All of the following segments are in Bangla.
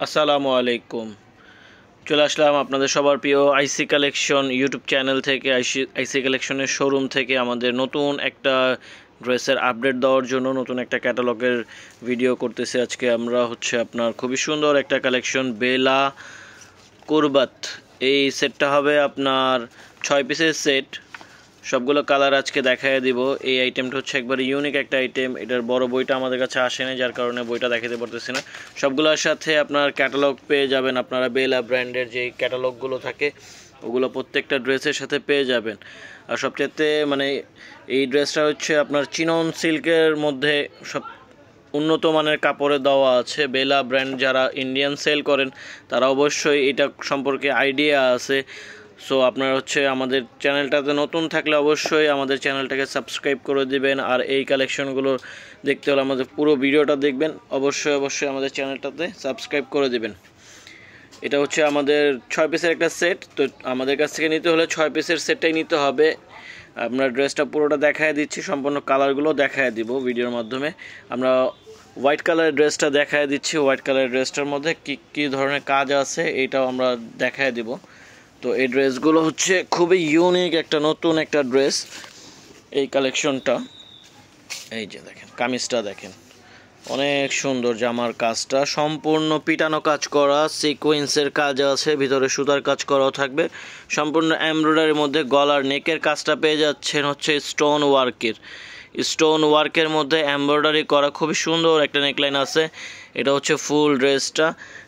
আসসালামু আলাইকুম। চলে আসলাম আপনাদের সবার প্রিয় আইসি কালেকশন ইউটিউব চ্যানেল থেকে, আইসি কালেকশনের শোরুম থেকে আমাদের নতুন একটা ড্রেসের আপডেট দেওয়ার জন্য নতুন একটা ক্যাটালগের ভিডিও করতেছি। আজকে আমরা আপনার খুবই সুন্দর একটা কালেকশন বেলা কুরবাত, এই সেটটা হবে আপনার 6 পিসের সেট। সবগুলো কালার আজকে দেখায় দিব। এই আইটেমটা একবারে ইউনিক একটা আইটেম। এটার বড় বইটা আমাদের কাছে আসে না, যার কারণে বইটা দেখাতে পারতেছি না। সবগুলোর সাথে আপনার ক্যাটালগ পেয়ে যাবেন। আপনারা বেলা ব্র্যান্ডের যে ক্যাটালগুলো থাকে ওগুলো প্রত্যেকটা ড্রেসের সাথে পেয়ে যাবেন। আর সবচেয়ে এই ড্রেসটা আপনার চিনন সিল্কের মধ্যে সব উন্নত মানের কাপড়ে দেওয়া আছে। বেলা ব্র্যান্ড যারা ইন্ডিয়ান সেল করেন তারা অবশ্যই এটা সম্পর্কে আইডিয়া আছে। সো আপনারা আমাদের চ্যানেলটাতে নতুন থাকলে অবশ্যই আমাদের চ্যানেলটাকে সাবস্ক্রাইব করে দিবেন। আর এই কালেকশনগুলো দেখতে হলে আমাদের পুরো ভিডিওটা দেখবেন। অবশ্যই আমাদের চ্যানেলটাতে সাবস্ক্রাইব করে দিবেন। এটা আমাদের 6 পিসের একটা সেট। তো আমাদের কাছ থেকে নিতে হলে 6 পিসের সেটটাই নিতে হবে। আপনার ড্রেসটা পুরোটা দেখায় দিচ্ছি, সম্পূর্ণ কালারগুলো দেখায় দিব ভিডিওর মাধ্যমে। আমরা হোয়াইট কালারের ড্রেসটা দেখায় দিচ্ছি। হোয়াইট কালারের ড্রেসটার মধ্যে কী ধরনের কাজ আছে এইটাও আমরা দেখায় দিব। তো এই ড্রেসগুলো খুবই ইউনিক একটা নতুন একটা ড্রেস। এই কালেকশনটা এই যে দেখেন, কামিজটা দেখেন, অনেক সুন্দর। জামার কাজটা সম্পূর্ণ পিটানো কাজ করা, সিকোয়েন্সের কাজ আছে, ভিতরে সুতার কাজ করাও থাকবে, সম্পূর্ণ এমব্রয়ডারির মধ্যে। গলার নেকের কাজটা পেয়ে যাচ্ছেন স্টোন ওয়ার্কের মধ্যে এমব্রয়ডারি করা, খুবই সুন্দর একটা নেকলাইন আছে। এটা ফুল ড্রেসটা।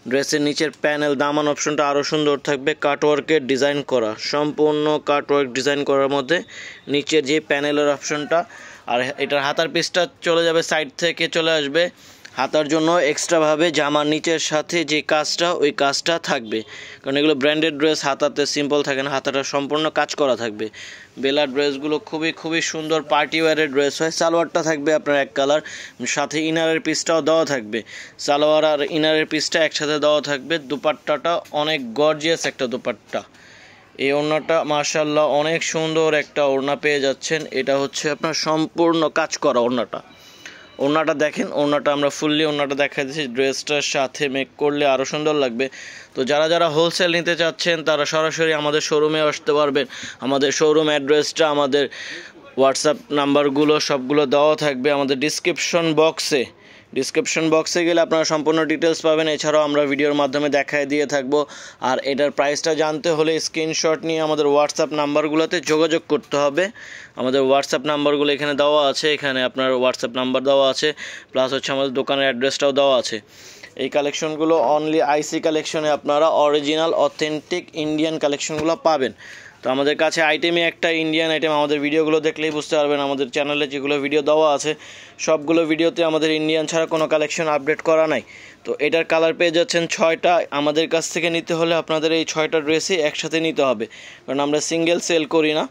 ড্রেসের নিচের প্যানেল দামান অপশনটা আরও সুন্দর থাকবে, কাটওয়ার্কের ডিজাইন করা, সম্পূর্ণ কাটওয়ার্ক ডিজাইন করার মধ্যে নিচের যে প্যানেলের অপশনটা। আর এটার হাতার পিসটা চলে যাবে, সাইড থেকে চলে আসবে। হাতার জন্য এক্সট্রাভাবে জামার নিচের সাথে যে কাজটা, ওই কাজটা থাকবে, কারণ এগুলো ব্র্যান্ডেড ড্রেস, হাতাতে সিম্পল থাকে না, হাতাটা সম্পূর্ণ কাজ করা থাকবে। বেলার ড্রেসগুলো খুবই সুন্দর পার্টি ওয়্যারের ড্রেস হয়। সালোয়ারটা থাকবে আপনার এক কালার, সাথে ইনারের পিসটাও দেওয়া থাকবে। সালোয়ার আর ইনারের পিসটা একসাথে দেওয়া থাকবে। দুপাট্টাটা অনেক গর্জিয়াস একটা দুপাট্টা। এই ওড়নাটা মাশাআল্লাহ অনেক সুন্দর একটা ওড়না পেয়ে যাচ্ছেন। এটা আপনার সম্পূর্ণ কাজ করা ওড়নাটা দেখেন। ওড়নাটা আমরা ফুললি ওড়নাটা দেখা দিচ্ছি। ড্রেসটার সাথে মেক করলে আরও সুন্দর লাগবে। তো যারা হোলসেল নিতে চাচ্ছেন তারা সরাসরি আমাদের শোরুমে আসতে পারবেন। আমাদের শোরুম অ্যাড্রেসটা, আমাদের হোয়াটসঅ্যাপ নাম্বারগুলো সবগুলো দেওয়া থাকবে আমাদের ডিসক্রিপশন বক্সে গেলে আপনারা সম্পূর্ণ ডিটেলস পাবেন। এছাড়াও আমরা ভিডিওর মাধ্যমে দেখায় দিয়ে থাকবো। আর এটার প্রাইসটা জানতে হলে স্ক্রিনশট নিয়ে আমাদের হোয়াটসঅ্যাপ নাম্বারগুলোতে যোগাযোগ করতে হবে। আমাদের হোয়াটসঅ্যাপ নাম্বারগুলো এখানে দেওয়া আছে, এখানে আপনার হোয়াটসঅ্যাপ নাম্বার দেওয়া আছে, প্লাস আমাদের দোকানের অ্যাড্রেসটাও দেওয়া আছে। এই কালেকশনগুলো অনলি আইসি কালেকশনে আপনারা অরিজিনাল অথেন্টিক ইন্ডিয়ান কালেকশনগুলো পাবেন। তো আমাদের কাছে আইটেমই একটা ইন্ডিয়ান আইটেম। আমাদের ভিডিওগুলো দেখলেই বুঝতে পারবেন, আমাদের চ্যানেলে যেগুলো ভিডিও দেওয়া আছে সবগুলো ভিডিওতে আমাদের ইন্ডিয়ান ছাড়া কোনো কালেকশন আপডেট করা নাই। তো এটার কালার পেয়ে যাচ্ছেন 6টা। আমাদের কাছ থেকে নিতে হলে আপনাদের এই 6টা ড্রেসই একসাথে নিতে হবে, কারণ আমরা সিঙ্গেল সেল করি না।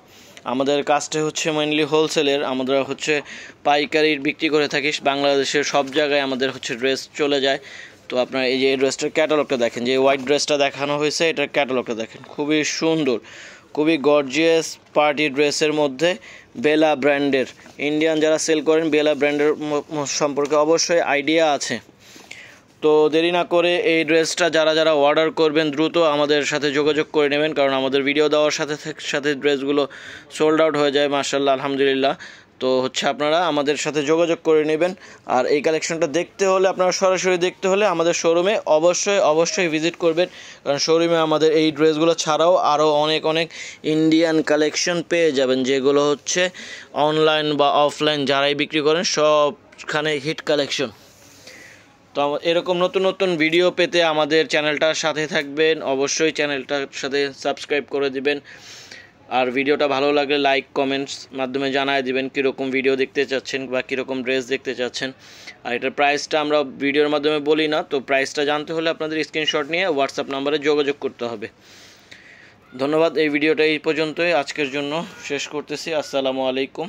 আমাদের কাজটা মেইনলি হোলসেলের। আমরা পাইকারির বিক্রি করে থাকি। বাংলাদেশের সব জায়গায় আমাদের ড্রেস চলে যায়। তো আপনার এই যে ড্রেসটার ক্যাটালগটা দেখেন, যে হোয়াইট ড্রেসটা দেখানো হয়েছে, এটার ক্যাটালগটা দেখেন, খুবই সুন্দর, খুবই গর্জিয়াস পার্টি ড্রেসের মধ্যে বেলা ব্র্যান্ডের। ইন্ডিয়ান যারা সেল করেন বেলা ব্র্যান্ডের সম্পর্কে অবশ্যই আইডিয়া আছে। তো দেরি না করে এই ড্রেসটা যারা অর্ডার করবেন দ্রুত আমাদের সাথে যোগাযোগ করে নেবেন, কারণ আমাদের ভিডিও দেওয়ার সাথে ড্রেসগুলো সোল্ড আউট হয়ে যায় মাশাআল্লাহ, আলহামদুলিল্লাহ। তো আপনারা আমাদের সাথে যোগাযোগ করে নেবেন। আর এই কালেকশনটা দেখতে হলে, আপনারা সরাসরি দেখতে হলে আমাদের শোরুমে অবশ্যই ভিজিট করবেন, কারণ শোরুমে আমাদের এই ড্রেসগুলো ছাড়াও আরও অনেক ইন্ডিয়ান কালেকশন পেয়ে যাবেন, যেগুলো অনলাইন বা অফলাইন যারাই বিক্রি করেন সবখানে হিট কালেকশন। তো এরকম নতুন ভিডিও পেতে আমাদের চ্যানেলটার সাথে থাকবেন। অবশ্যই চ্যানেলটার সাথে সাবস্ক্রাইব করে দিবেন। আর ভিডিওটা ভালো লাগলে লাইক কমেন্টস মাধ্যমে জানায় দিবেন কীরকম ভিডিও দেখতে চাচ্ছেন বা কীরকম ড্রেস দেখতে চাচ্ছেন। আর এটার প্রাইসটা আমরা ভিডিওর মাধ্যমে বলি না। তো প্রাইসটা জানতে হলে আপনাদের স্ক্রিনশট নিয়ে হোয়াটসঅ্যাপ নাম্বারে যোগাযোগ করতে হবে। ধন্যবাদ। এই ভিডিওটা এই পর্যন্তই আজকের জন্য শেষ করতেছি। আসসালামু আলাইকুম।